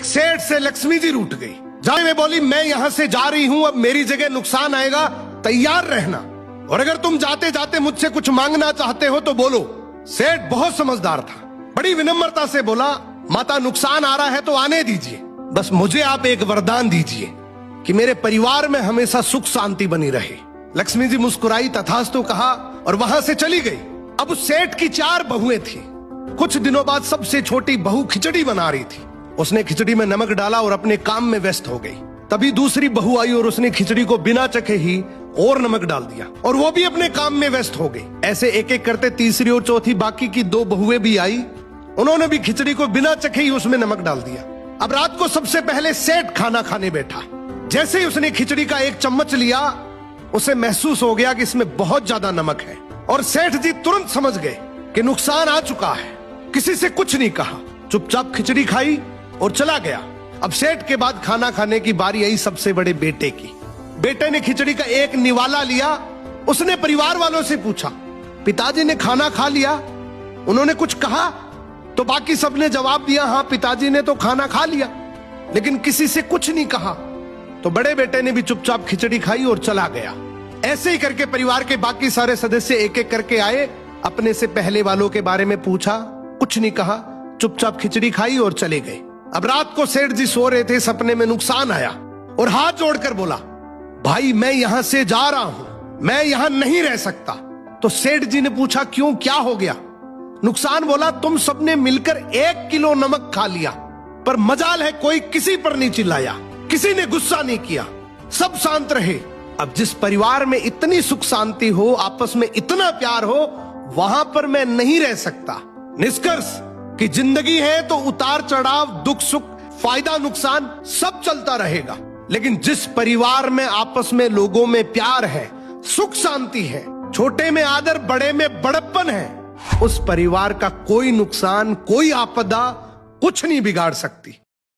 सेठ से लक्ष्मी जी रूठ गई। जाने में बोली मैं यहां से जा रही हूं, अब मेरी जगह नुकसान आएगा, तैयार रहना, और अगर तुम जाते जाते मुझसे कुछ मांगना चाहते हो तो बोलो। सेठ बहुत समझदार था, बड़ी विनम्रता से बोला माता नुकसान आ रहा है तो आने दीजिए, बस मुझे आप एक वरदान दीजिए कि मेरे परिवार में हमेशा सुख शांति बनी रहे। लक्ष्मी जी मुस्कुराई, तथास्तु कहा और वहां से चली गई। अब उस सेठ की 4 बहुएं थी। कुछ दिनों बाद सबसे छोटी बहू खिचड़ी बना रही थी। उसने खिचड़ी में नमक डाला और अपने काम में व्यस्त हो गई। तभी दूसरी बहू आई और उसने खिचड़ी को बिना चखे ही और नमक डाल दिया और वो भी अपने काम में व्यस्त हो गई। ऐसे एक एक करते तीसरी और चौथी बाकी की 2 बहुएं भी आई, उन्होंने भी खिचड़ी को बिना चखे ही उसमें नमक डाल दिया। अब रात को सबसे पहले सेठ खाना खाने बैठा। जैसे ही उसने खिचड़ी का एक चम्मच लिया, उसे महसूस हो गया कि इसमें बहुत ज्यादा नमक है, और सेठ जी तुरंत समझ गए कि नुकसान आ चुका है। किसी से कुछ नहीं कहा, चुपचाप खिचड़ी खाई और चला गया। अब सेठ के बाद खाना खाने की बारी आई सबसे बड़े बेटे की। बेटे ने खिचड़ी का एक निवाला लिया। उसने परिवार वालों से पूछा, पिताजी ने खाना खा लिया? उन्होंने कुछ कहा? तो बाकी सबने जवाब दिया, हाँ पिताजी ने तो खाना खा लिया, लेकिन किसी से कुछ नहीं कहा। तो बड़े बेटे ने भी चुपचाप खिचड़ी खाई और चला गया। ऐसे ही करके परिवार के बाकी सारे सदस्य एक एक करके आए, अपने से पहले वालों के बारे में पूछा, कुछ नहीं कहा, चुपचाप खिचड़ी खाई और चले गए। अब रात को सेठ जी सो रहे थे, सपने में नुकसान आया और हाथ जोड़कर बोला, भाई मैं यहां से जा रहा हूं, मैं यहां नहीं रह सकता। तो सेठ जी ने पूछा, क्यों, क्या हो गया? नुकसान बोला, तुम सबने मिलकर 1 किलो नमक खा लिया, पर मजाल है कोई किसी पर नहीं चिल्लाया, किसी ने गुस्सा नहीं किया, सब शांत रहे। अब जिस परिवार में इतनी सुख शांति हो, आपस में इतना प्यार हो, वहां पर मैं नहीं रह सकता। निष्कर्ष कि जिंदगी है तो उतार चढ़ाव, दुख सुख, फायदा नुकसान सब चलता रहेगा, लेकिन जिस परिवार में आपस में लोगों में प्यार है, सुख शांति है, छोटे में आदर, बड़े में बड़प्पन है, उस परिवार का कोई नुकसान, कोई आपदा कुछ नहीं बिगाड़ सकती।